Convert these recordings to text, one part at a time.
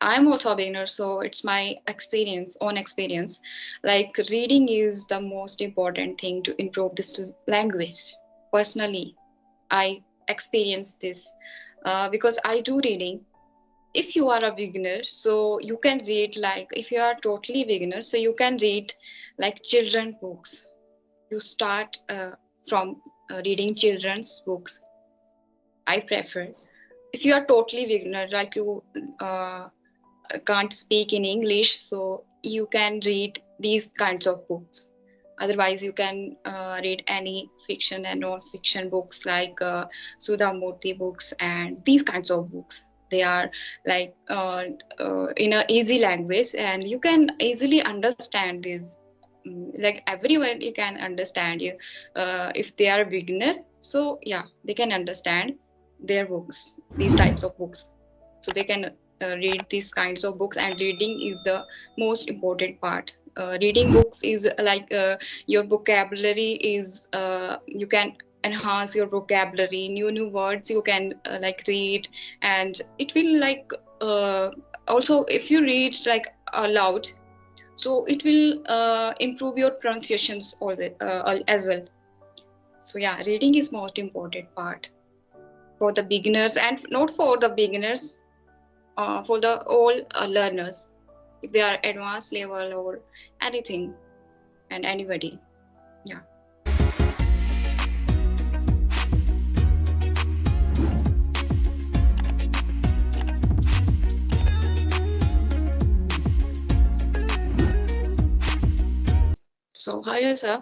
I'm also a beginner, so it's my own experience. Like reading is the most important thing to improve this language. Personally, I experience this because I do reading. If you are a beginner, so you can read, like if you are totally beginner, so you can read like children books. You start from reading children's books. I prefer. If you are totally beginner, like you uh, can't speak in English, so you can read these kinds of books. Otherwise, you can read any fiction and non-fiction books like Sudha Murthy books and these kinds of books. They are like in a easy language, and you can easily understand these. Like everyone, you can understand you if they are a beginner. So yeah, they can understand their books, these types of books. So they can read these kinds of books, and reading is the most important part. Reading books is like your vocabulary is you can enhance your vocabulary, new words you can like read, and it will like also if you read like aloud, so it will improve your pronunciations as well. So yeah, reading is most important part for the beginners, and not for the beginners, for the all learners, if they are advanced level or anything, and anybody. Yeah. So how is sir?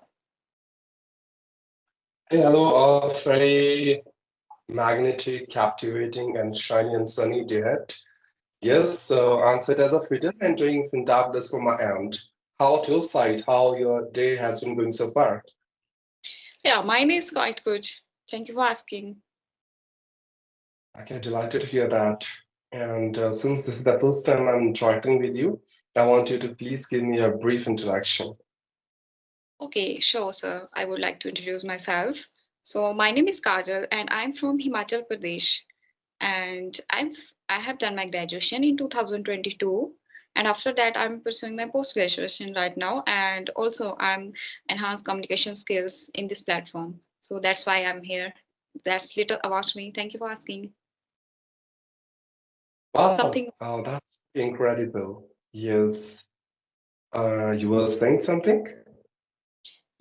Hey, hello, a very magnetic, captivating, and shiny and sunny day ahead. Yes, so I'm fit as a fiddle and doing fantabulous for my end. How at your side? How your day has been going so far? Yeah, mine is quite good. Thank you for asking. Okay, delighted to hear that. And since this is the first time I'm joining with you, I want you to please give me a brief introduction. Okay, sure, sir. I would like to introduce myself. So my name is Kajal, and I'm from Himachal Pradesh. And I have done my graduation in 2022, and after that I'm pursuing my post graduation right now, and also I'm enhanced communication skills in this platform. So that's why I'm here. That's little about me. Thank you for asking. Wow, Something, oh, that's incredible. Yes. You were saying something?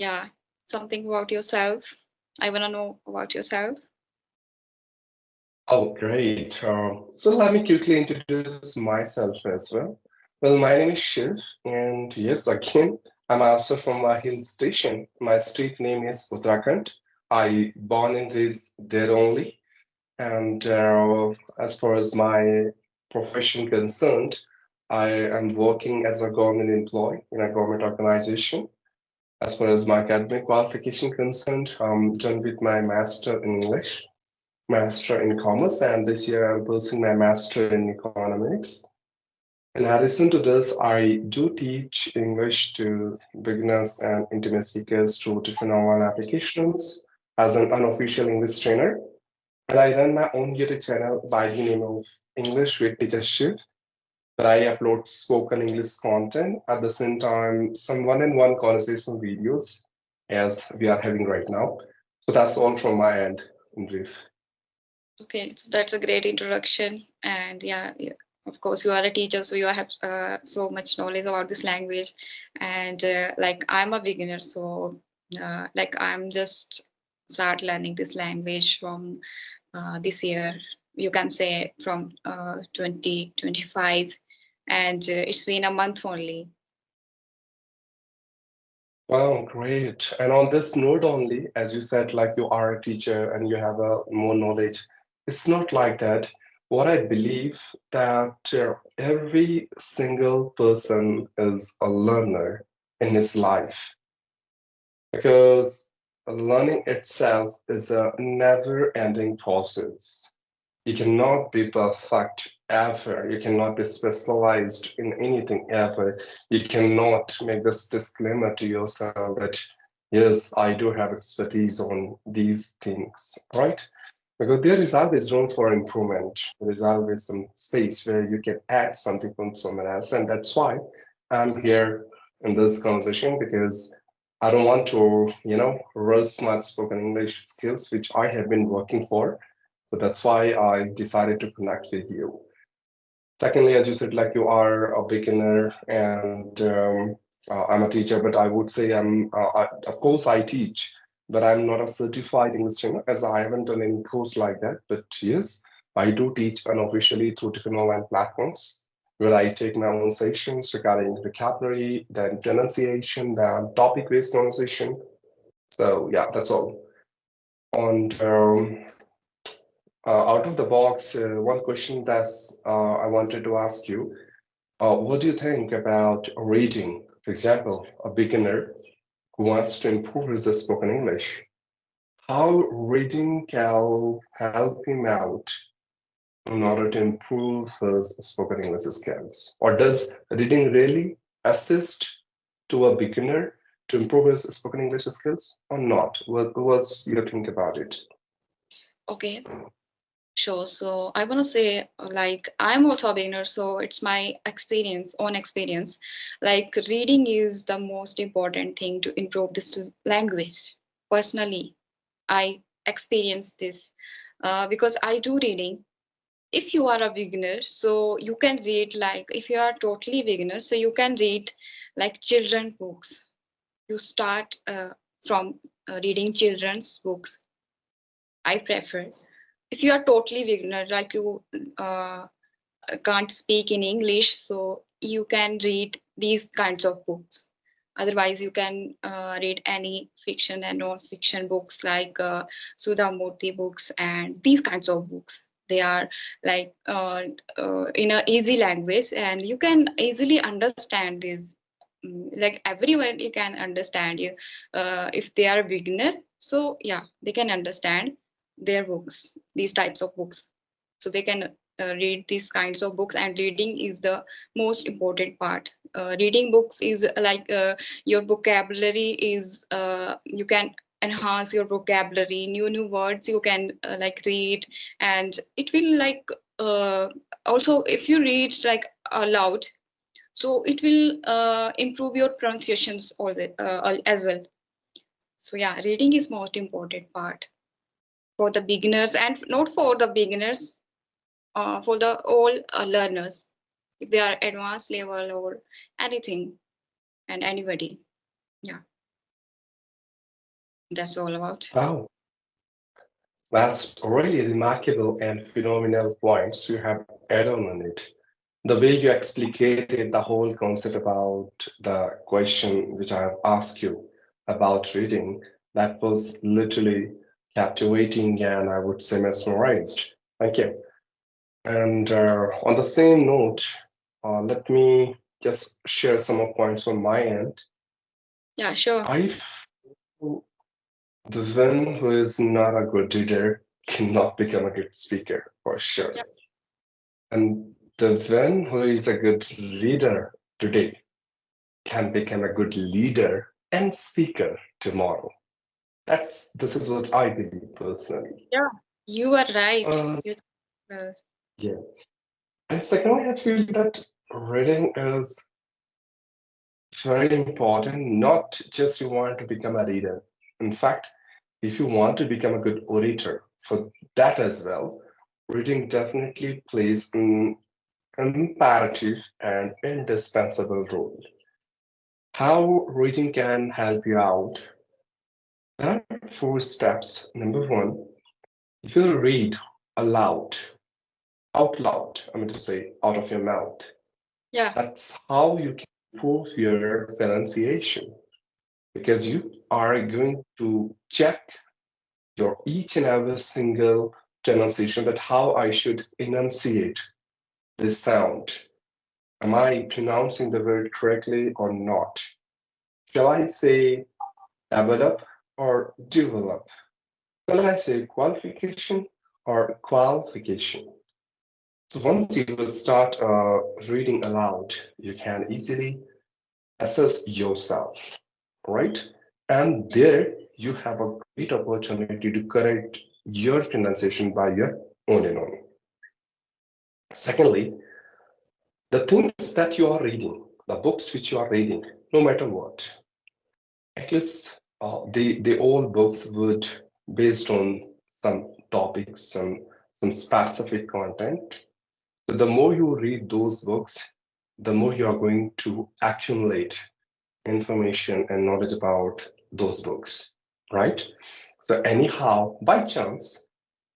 yeah, something about yourself. I want to know about yourself. Oh, great. So let me quickly introduce myself as well. Well, my name is Shiv, and yes, again, I'm also from a hill station. My street name is Uttarakhand. I born and raised there only. And as far as my profession concerned, I am working as a government employee in a government organization. As far as my academic qualification concerned, I'm done with my master in English, master in commerce, and this year I'm pursuing my master in economics. In addition to this, I do teach English to beginners and intimate seekers through different online applications as an unofficial English trainer. And I run my own YouTube channel by the name of English with Teacher Shiv, where I upload spoken English content at the same time some one-on-one conversational videos as we are having right now. So that's all from my end in brief. Okay, so that's a great introduction, and yeah, yeah, of course you are a teacher, so you have so much knowledge about this language, and like I'm a beginner, so like I'm just start learning this language from this year. You can say from 2025, and it's been a month only. Wow, great. And on this note only, as you said, like you are a teacher and you have a more knowledge, it's not like that. What I believe that every single person is a learner in his life because learning itself is a never-ending process. You cannot be perfect ever. You cannot be specialized in anything ever. You cannot make this disclaimer to yourself that, yes, I do have expertise on these things, right? because there is always room for improvement. There is always some space where you can add something from someone else. And that's why I'm here in this conversation because I don't want to, rust my spoken English skills, which I have been working for. So that's why I decided to connect with you. Secondly, as you said, like you are a beginner and I'm a teacher, but I would say of course, I teach, but I'm not a certified English trainer as I haven't done any course like that. But yes, I do teach unofficially through different online platforms where I take my own sessions regarding vocabulary, then pronunciation, then topic-based conversation. So yeah, that's all. And out of the box, one question that's I wanted to ask you. What do you think about reading? For example, a beginner who wants to improve his spoken English. How reading can help him out in order to improve his spoken English skills? Or does reading really assist to a beginner to improve his spoken English skills or not? What's your think about it? Okay, sure. So I want to say, like, I'm also a beginner, so it's my experience, own experience. Like, reading is the most important thing to improve this language. Personally, I experience this because I do reading. If you are a beginner, so you can read, like, if you are totally beginner, so you can read like children books. You start from reading children's books. I prefer. If you are totally beginner, like you uh, can't speak in English, so you can read these kinds of books. Otherwise, you can read any fiction and non-fiction books like Sudha Murthy books and these kinds of books. They are like in a easy language, and you can easily understand these. Like everyone, you can understand you if they are a beginner. So yeah, they can understand their books, these types of books. So they can read these kinds of books, and reading is the most important part. Reading books is like your vocabulary is you can enhance your vocabulary, new words you can like read, and it will like also if you read like aloud, so it will improve your pronunciations as well. So yeah, reading is most important part for the beginners, and not for the beginners, for the all learners, if they are advanced level or anything, and anybody. Yeah, that's all about. Wow, that's really remarkable and phenomenal points you have added on it. The way you explicated the whole concept about the question which I have asked you about reading, that was literally captivating and I would say mesmerized. Thank you. And on the same note, let me just share some of points from my end. Yeah, sure. I feel the one who is not a good reader cannot become a good speaker for sure. Yeah. And the one who is a good reader today can become a good leader and speaker tomorrow. This is what I believe personally. Yeah, you are right. Uh, You uh, yeah. And secondly, I feel that reading is very important, not just you want to become a reader. In fact, if you want to become a good orator, for that as well, reading definitely plays an imperative and indispensable role. How reading can help you out? There are four steps. Number one, if you read aloud, out loud, I mean to say, out of your mouth, yeah, that's how you can improve your pronunciation because you are going to check your each and every single pronunciation that how I should enunciate this sound. Am I pronouncing the word correctly or not? Shall I say develop or develop? Shall I say qualification or qualification? So once you will start reading aloud, you can easily assess yourself, right? And there you have a great opportunity to correct your pronunciation by your own and own. Secondly, the things that you are reading, the books which you are reading, no matter what, at least the old books would based on some topics, some specific content. So the more you read those books, the more you are going to accumulate information and knowledge about those books, right? So anyhow, by chance,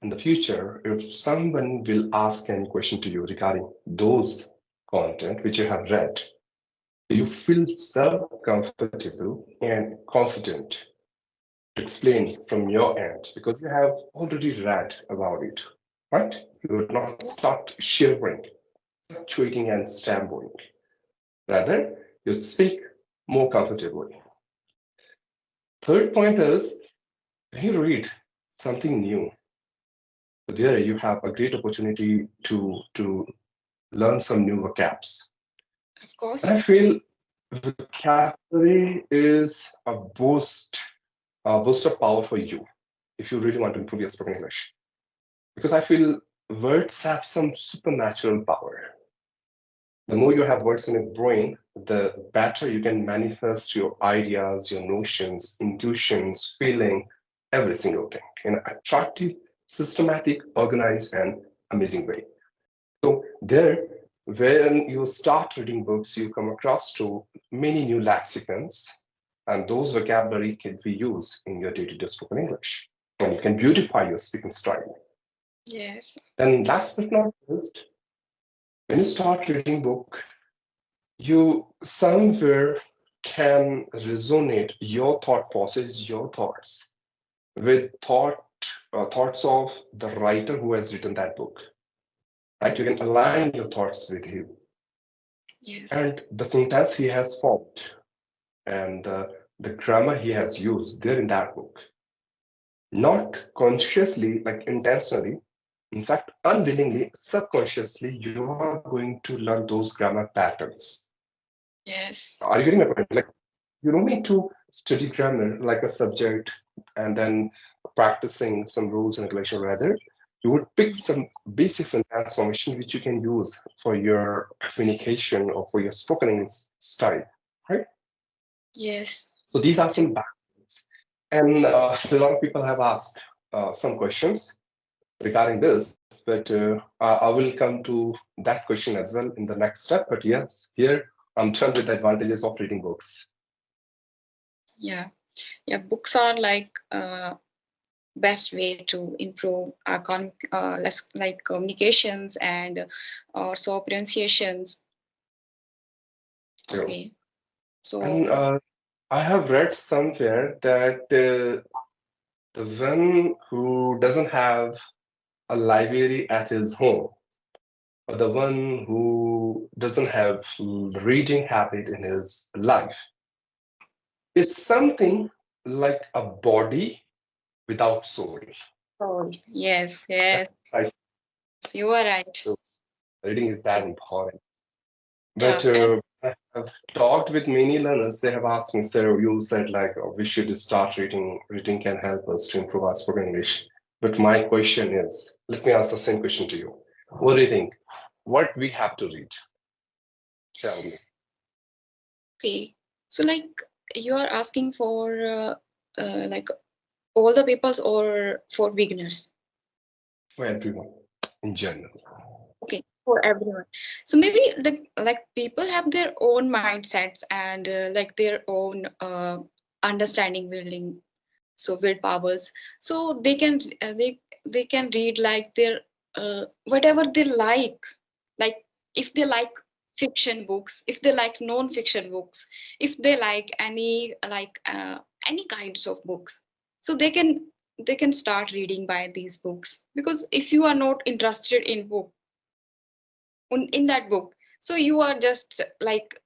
in the future, if someone will ask any question to you regarding those content which you have read, you feel self-comfortable and confident to explain Yes. from your end because you have already read about it, right? You would not start shivering, fluctuating, and stammering. Rather, you speak more comfortably. Third point is when you read something new, there you have a great opportunity to learn some new vocabs. Of And I course. feel vocabulary is a boost of power for you if you really want to improve your spoken English. Because I feel words have some supernatural power. The more you have words in your brain, the better you can manifest your ideas, your notions, intuitions, feeling, every single thing in an attractive, systematic, organized, and amazing way. So there, when you start reading books, you come across to many new lexicons, and those vocabulary can be used in your day-to-day spoken English, and you can beautify your speaking style. Yes. And last but not least, when you start reading book, you somewhere can resonate your thought process, your thoughts with thoughts of the writer who has written that book. Right? You can align your thoughts with him Yes. and the sentence he has formed and the grammar he has used there in that book. Not consciously, like intentionally, in fact, unwillingly, subconsciously, you are going to learn those grammar patterns. Yes. Are you getting my point? Like, you don't need to study grammar like a subject and then practicing some rules and regulation. Rather, you would pick Mhm. some basics and transformation which you can use for your communication or for your spoken English style, right? Yes. So these are some backgrounds. And a lot of people have asked some questions regarding this, but I will come to that question as well in the next step. But yes, here I'm done with the advantages of reading books. Yeah. Yeah. Books are like best way to improve our less like communications and also pronunciations. True. Okay. And So I have read somewhere that the one who doesn't have a library at his home, or the one who doesn't have reading habit in his life, it's something like a body without soul. oh, yes, yes, Right? you are right. So reading is that important. Yeah. But And I have talked with many learners. They have asked me, "Sir, you said like we should start reading. Reading can help us to improve our spoken English." But my question is, let me ask the same question to you. What do you think? What we have to read? Tell me. okay. So like you are asking for like all the papers or for beginners? For everyone in general. Okay, for everyone. So maybe the like people have their own mindsets and like their own understanding building, so willpowers. So they can read like their whatever they like if they like fiction books, if they like non-fiction books, if they like any kinds of books, so they can start reading by these books. Because if you are not interested in book in that book, so you are just like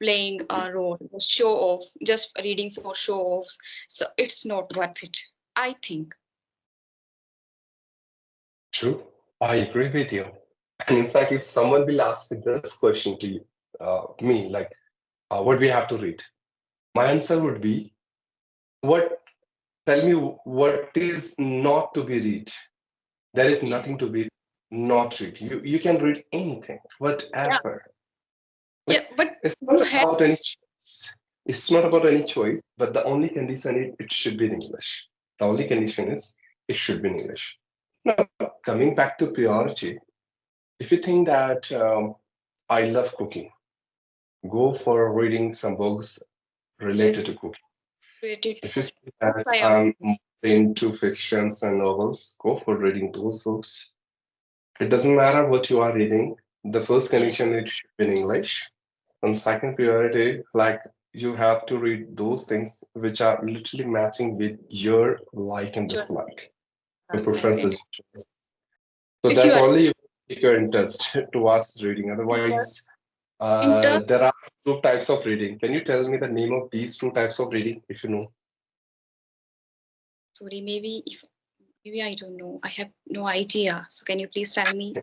playing a role, show off, just reading for show offs, so it's not worth it, I think. True. I agree with you. And in fact, if someone will ask me this question to you, me, like, what we have to read, my answer would be what Tell me what is not to be read. There is Yes. nothing to be not read. You can read anything, Yeah. whatever. Yeah. Like But it's you not have. about any choice. It's not about any choice, but the only condition it should be in English. The only condition is it should be in English. Now, coming back to priority, if you think that I love cooking, go for reading some books related to Yes. cooking. Created If you book. think Also, that I I'm also. into fictions and novels, go for reading those books. It doesn't matter what you are reading. The first Yes. condition it should be in English. And second priority, like you have to read those things which are literally matching with your like and Sure. dislike, your Definitely. preferences. So If you that are only pique your interest towards reading. Otherwise, inter, there are two types of reading. Can you tell me the name of these two types of reading, if you know? sorry, maybe I don't know. I have no idea. So can you please tell me?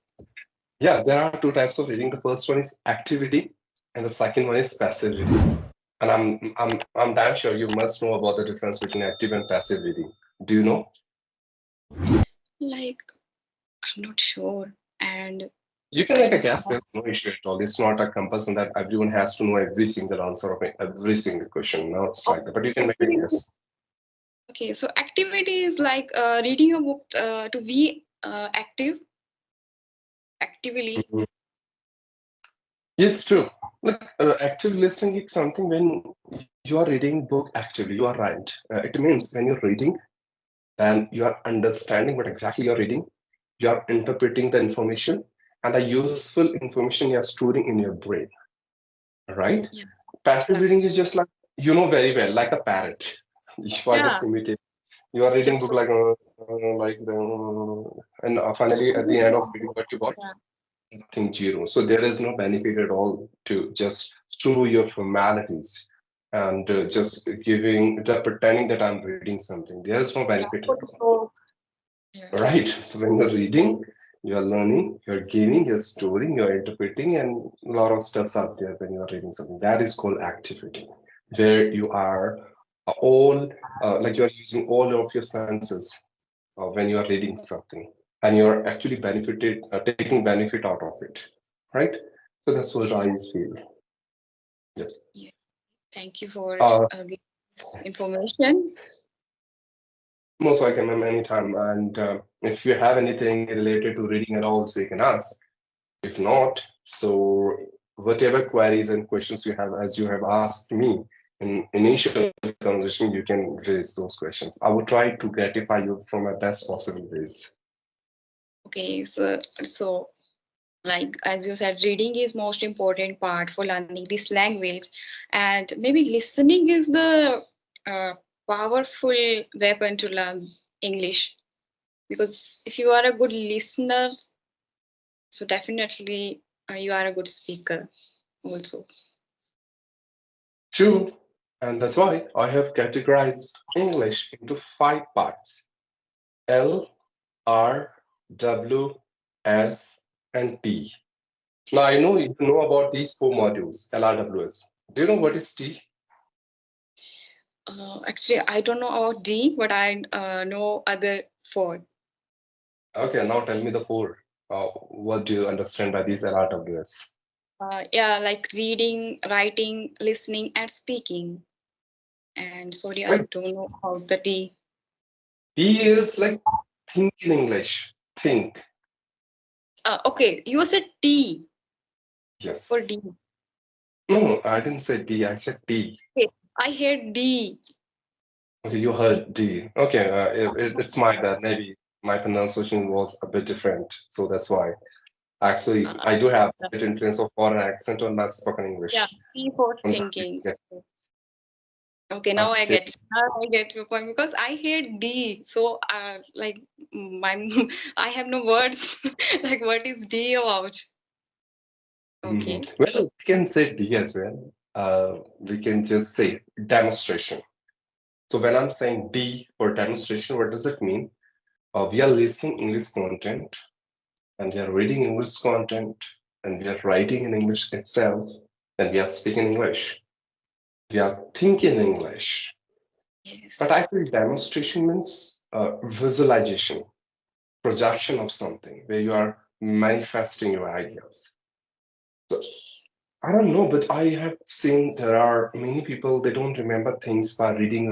Yeah, there are two types of reading. The first one is activity, and the second one is passive reading. And I'm damn sure you must know about the difference between active and passive reading. Do you know? Like I'm not sure, and You can I make a just guess. want. There's no issue at all. It's not a compulsion that everyone has to know every single answer of every single question. No, it's like that. But you can make a guess. Okay, so activity is like reading a book to be active, actively. Mhm. Yes, true. Like active listening is something when you are reading book actively. You are right. It means when you're reading, then you are understanding what exactly you're reading. You are interpreting the information, and the useful information you are storing in your brain. Right? Yeah. Passive That, reading is just like you know very well, like a parrot. You are yeah. just imitating. You are reading Just book for, like the, and finally at the end of reading what you got, yeah. nothing zero. So there is no benefit at all to just through your formalities and just giving, just pretending that I'm reading something. There is no benefit at all. So, yeah. Right. So when you're reading, you're learning, you're gaining, you're storing, you're interpreting, and a lot of stuff's out there when you're reading something. That is called activity, where you are all like you're using all of your senses when you are reading something, and you're actually benefited, taking benefit out of it. Right. So that's what I Yes. feel. Yes. Yeah. Thank you for Uh, giving this information. Most welcome ma'am, anytime. And if you have anything related to reading at all, so you can ask. If not, so whatever queries and questions you have, as you have asked me in initial conversation, you can raise those questions. I will try to gratify you from my best possible ways. Okay, so like as you said, reading is most important part for learning this language, and maybe listening is the uh, powerful weapon to learn English. Because if you are a good listener, so definitely you are a good speaker also. True. And that's why I have categorized English into five parts: L, R, W, S, and T. Now I know you know about these four modules, LRWS. Do you know what is T? Actually, I don't know about D, but I know other four. Okay, now tell me the four. What do you understand by these LRWS? Yeah, like reading, writing, listening, and speaking. And sorry, I Right. don't know about the D. T is like think in English. Think. Okay, you said T or Yes. D. No, I didn't say D. I said T. Okay, I heard D. Okay, you heard D. Okay, it's my bad. Maybe my pronunciation was a bit different, so that's why. Actually, Uh, I do have a bit influence of foreign accent on my spoken yeah, English. T for Sometimes we thinking. get Okay, okay. now I get your point because I heard D. So, like my, I have no words. Like, what is D about? Okay. Well, we can say D as well. We can just say demonstration. So when I'm saying D for demonstration, what does it mean? We are listening English content, and we are reading English content, and we are writing in English itself, and we are speaking English. We are thinking English. But Yes. I feel demonstration means visualization, projection of something where you are manifesting your ideas. So I don't know, but I have seen there are many people they don't remember things by reading,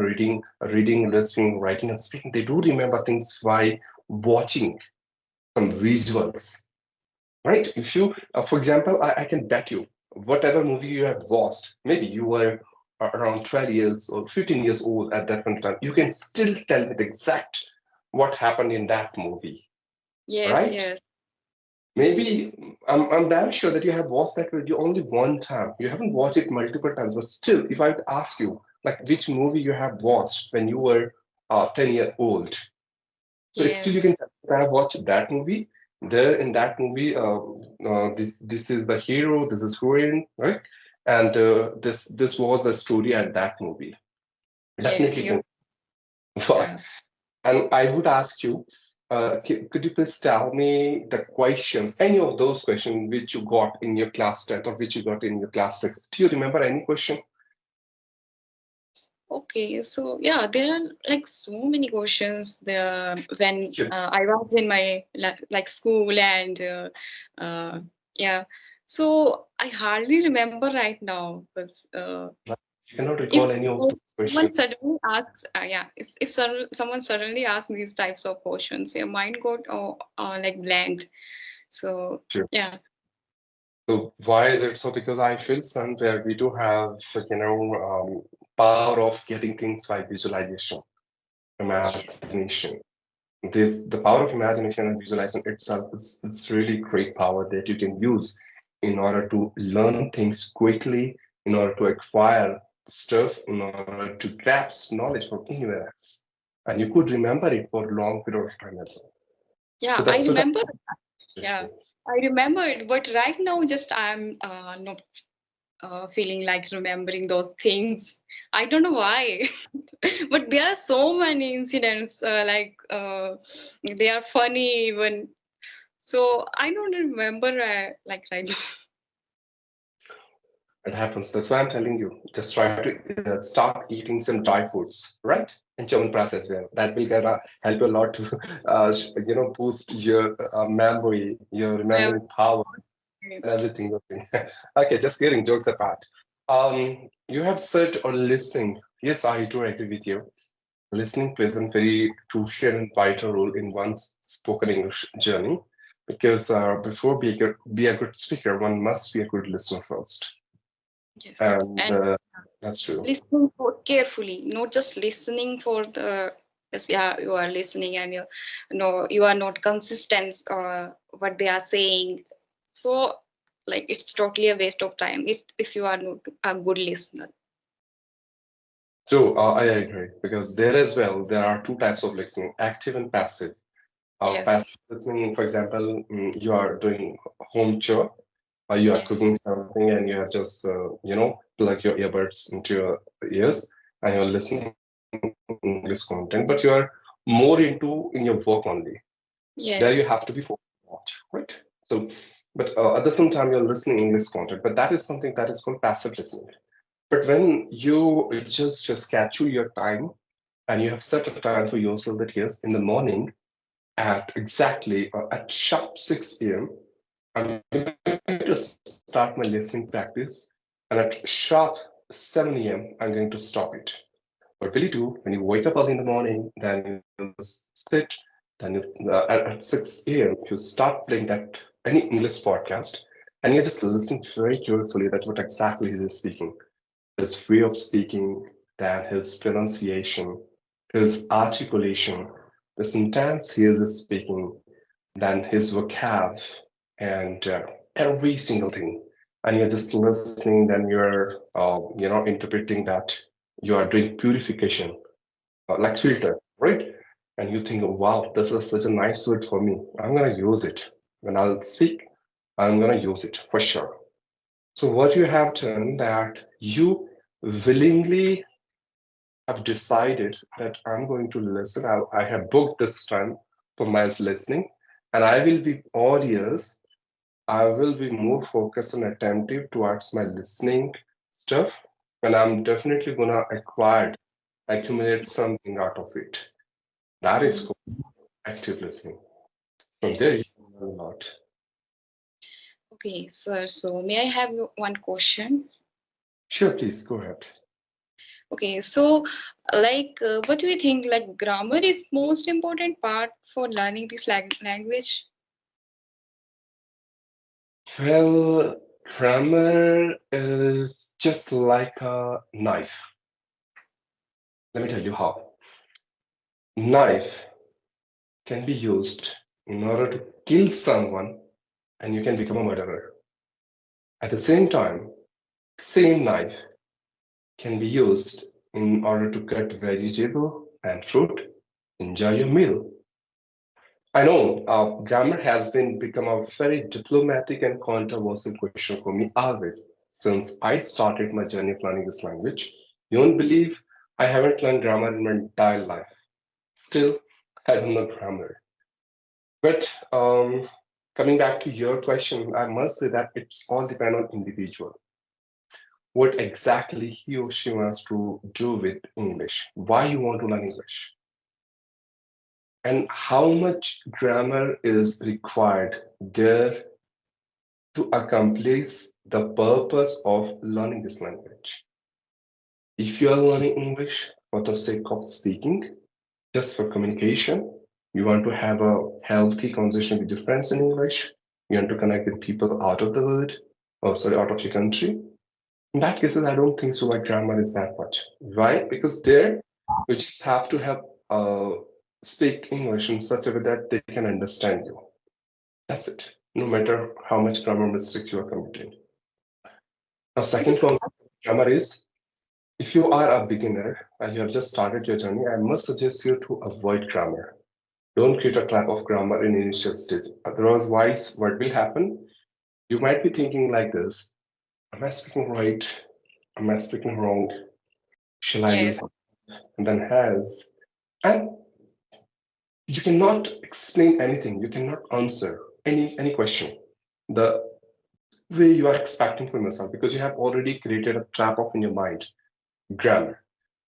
listening, writing, and speaking. They do remember things by watching some visuals, right? If you, for example, I can bet you whatever movie you have watched, maybe you were around 12 years or 15 years old at that point in time, you can still tell me the exact what happened in that movie, Yes, right? yes, Maybe I'm damn sure that you have watched that video only one time. You haven't watched it multiple times, but still, if I would ask you, like which movie you have watched when you were 10-year old, so it's still you yes, can I have watched that movie. There in that movie, this is the hero, this is heroine, right? And this was the story at that movie. yes. Definitely You. can. Yeah. And I would ask you, could you please tell me the questions, any of those questions which you got in your class 10th or which you got in your class 6th? Do you remember any question? Okay, so yeah, there are like so many questions there when Sure. I was in my like school and yeah. So I hardly remember right now because Like, you cannot if recall any of those someone questions. suddenly asks, yeah, if someone suddenly asks these types of questions, your mind got like blank. So Sure. yeah, So why is it so? Because I feel somewhere we do have, power of getting things by visualization, yes, imagination. The power of imagination and visualization itself is it's really great power that you can use in order to learn things quickly, in order to acquire stuff, in order to grasp knowledge from anywhere else. And you could remember it for a long period of time as well. So yeah, I that's such a remember. Yeah, issue. I remember it, but right now just I'm not feeling like remembering those things. I don't know why, but there are so many incidents they are funny even. So I don't remember like right now. It happens. That's why I'm telling you. Just try to start eating some dry foods, right? And Chyawanprash as well. That will gonna help you a lot to, boost your memory, your Yeah. remembering power, and everything. Okay, okay. Just kidding. Jokes apart. You have said or listening. Yes, I do agree with you. Listening plays a very crucial and vital role in one's spoken English journey because before be a good speaker, one must be a good listener first. Yes, And and that's true. listening for carefully, not just listening for the. Yes, yeah, you are listening and you no, you are not consistent what they are saying. So like it's totally a waste of time if you are not a good listener. So I agree because there as well, there are two types of listening, active and passive. Yes, Passive listening, for example, you are doing home chore, or you are yes, cooking something and you have just, plug your earbuds into your ears and you're listening English content, but you are more into in your work only. There you have to yes, be focused, right? So, but at the same time, you're listening English content, but that is something that is called passive listening. But when you just schedule your time and you have set a time for yourself that yes, in the morning at exactly at sharp 6 a.m., I'm going to start my listening practice, and at sharp 7 a.m., I'm going to stop it. What will you do when you wake up early in the morning? Then you just sit. Then at 6 a.m., you start playing that any English podcast, and you're just listening very carefully that what exactly he is speaking, his way of speaking, then his pronunciation, his articulation, the sentence he is speaking, then his vocab, and every single thing. And you're just listening, then you're, interpreting that you are doing purification, like filter, right? And you think, wow, this is such a nice word for me. I'm gonna use it when I'll speak. I'm gonna use it for sure. So what you have done that you willingly have decided that I'm going to listen. I have booked this time for my listening, and I will be all ears. I will be more focused and attentive towards my listening stuff, and I'm definitely gonna acquire. accumulate something out of it. That is Mm, called active listening. From there, you yes. can learn a lot. Okay, sir. So may I have one question? Sure, please go ahead. Okay, so what do you think? Like, grammar is most important part for learning this language? Well, grammar is just like a knife. Let me tell you how. Knife can be used in order to kill someone and you can become a murderer. At the same time, same knife can be used in order to cut vegetable and fruit. Enjoy your meal. I know grammar has been become a very diplomatic and controversial question for me always since I started my journey of learning this language. You won't believe I haven't learned grammar in my entire life. Still, I don't know grammar. But coming back to your question, I must say that it's all depend on individual. What exactly he or she wants to do with English, why you want to learn English, and how much grammar is required there to accomplish the purpose of learning this language. If you are learning English for the sake of speaking, just for communication, you want to have a healthy conversation with your friends in English, you want to connect with people out of the world, or sorry, out of your country. In that cases, I don't think so like grammar is that much. Why? Because there you just have to have speak English in such a way that they can understand you. That's it. No matter how much grammar mistakes you are committing. Now, second Because concept of grammar is if you are a beginner and you have just started your journey, I must suggest you to avoid grammar. Don't create a trap of grammar in initial stage. Otherwise, what will happen? You might be thinking like this: Am I speaking right? Am I speaking wrong? Shall I yes, use and then has? And you cannot explain anything. You cannot answer any question the way you are expecting from yourself because you have already created a trap of in your mind. Grammar.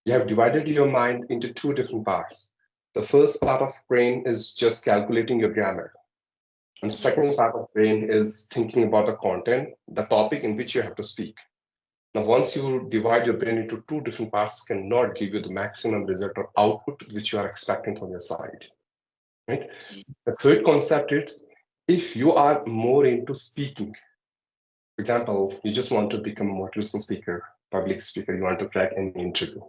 You have divided your mind into two different parts. The first part of brain is just calculating your grammar, and the second yes, part of brain is thinking about the content, the topic in which you have to speak. Now, once you divide your brain into two different parts, cannot give you the maximum result or output which you are expecting from your side. Right? yes, The third concept is if you are more into speaking, for example, you just want to become a motivational speaker, public speaker, you want to crack any interview.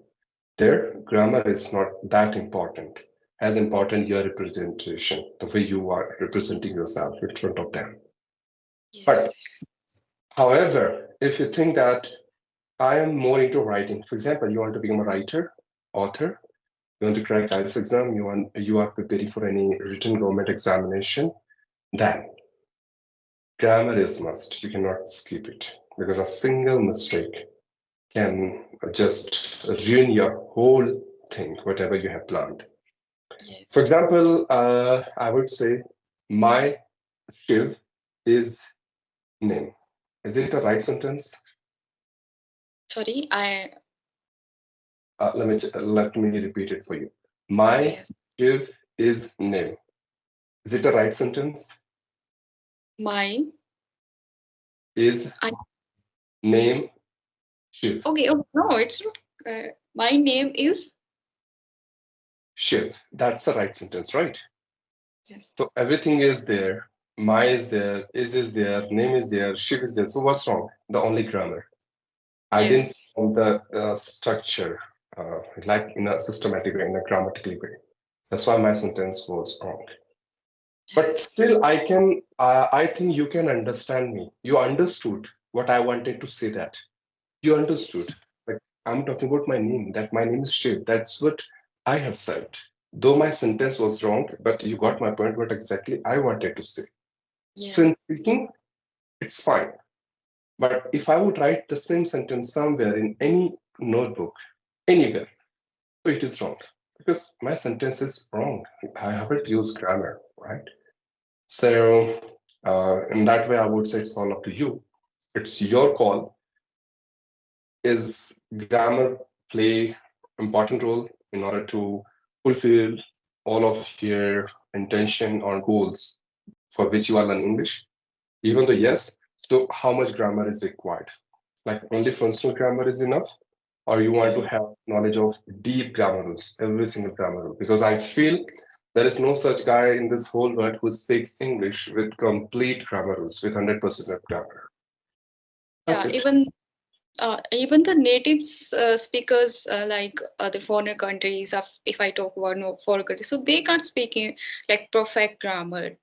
There, grammar is not that important. As important your representation, the way you are representing yourself in front of them. But yes, however, if you think that I am more into writing, for example, you want to become a writer, author, you want to crack IELTS exam, you are preparing for any written government examination, then grammar is must. You cannot skip it because a single mistake can just ruin your whole thing, whatever you have planned. For yes. example, I would say my Shiv is name. Is it a right sentence? Sorry, I Let me repeat it for you. yes, My yes. Shiv is name. Is it a right sentence? My Is I name Shiv? okay. Oh no, it's not. My name is Shiv. That's a right sentence, right? yes, So everything is there. My is there, is there, name is there, Shiv is there. So what's wrong? The only grammar. I didn't yes, found the structure like in a systematic way, in a grammatical way. That's why my sentence was wrong. But yes, still, I think you can understand me. You understood what I wanted to say that. You understood. yes, Like I'm talking about my name, that my name is Shiv. That's what I have said. Though my sentence was wrong, but you got my point, what exactly I wanted to say. So yeah, in speaking, it's fine. But if I would write the same sentence somewhere in any notebook, anywhere, so it is wrong because my sentence is wrong. I haven't used grammar, right? So in that way, I would say it's all up to you. It's your call. Is grammar play? important role in order to fulfill all of your intention or goals for which you are learning English. Even though, yes, so how much grammar is required? Like only functional grammar is enough, or you want to Mm. have knowledge of deep grammar rules, every single grammar rule? Because I feel there is no such guy in this whole world who speaks English with complete grammar rules, with 100% of grammar. That's Yeah, it. even the natives speakers like other foreign countries, if I talk about no foreign countries, so they can't speak in like perfect grammar.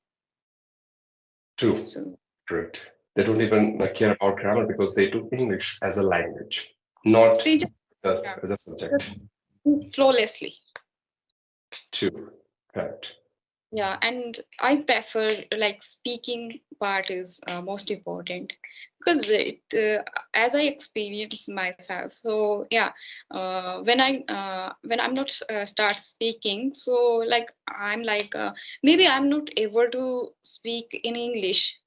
True. So Correct. They don't even care about grammar because they do English as a language, not they just, us yeah, as a just subject. flawlessly. True. Correct. Yeah, and I prefer like speaking part is most important because as I experience myself. So yeah, when I'm not start speaking, so like I'm like maybe I'm not able to speak in English,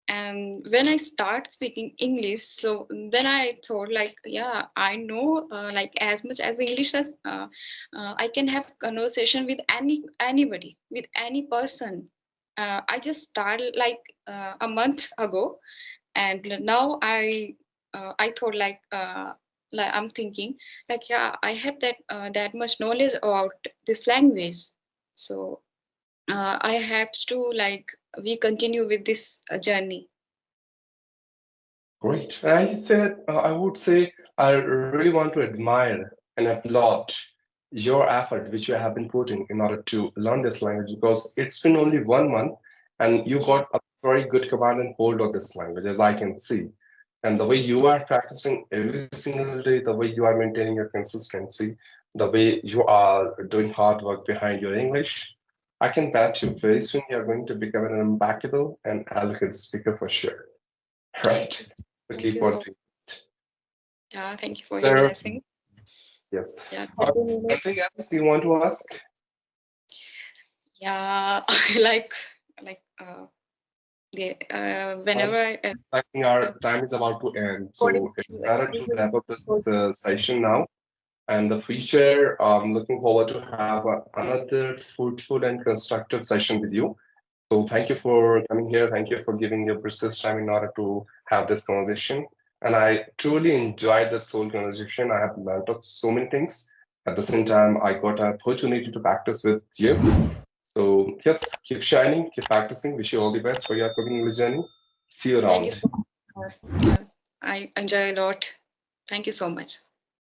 and when I start speaking English, so then I thought like, yeah, I know like as much as English as I can have conversation with anybody, with any person. I just started like a month ago, and now I thought like I'm thinking like, yeah, I have that much knowledge about this language. So I have to like we continue with this journey. Great. I would say, I really want to admire and applaud your effort, which you have been putting in order to learn this language, because it's been only 1 month and you Yeah. got a very good command and hold of this language, as I can see. And the way you are practicing every single day, the way you are maintaining your consistency, the way you are doing hard work behind your English, I can bet you very soon you're going to become an impeccable and eloquent speaker for sure. Thank Right. you. So Thank keep you on so doing it. Yeah, thank you for your So, blessing. yes. Yeah, 30 Anything minutes. else you want to ask? Yeah, I like I'm whenever I think our time is about to end, recording so it's is better to this is wrap up this session now. And the future, I'm looking forward to have another fruitful and constructive session with you. So thank you for coming here. Thank you for giving your precious time in order to have this conversation. And I truly enjoyed this whole conversation. I have learned of so many things. At the same time, I got an opportunity to practice with you. So yes, keep shining, keep practicing. Wish you all the best for your cooking English journey. See you thank you around. so much. I enjoy a lot. Thank you so much.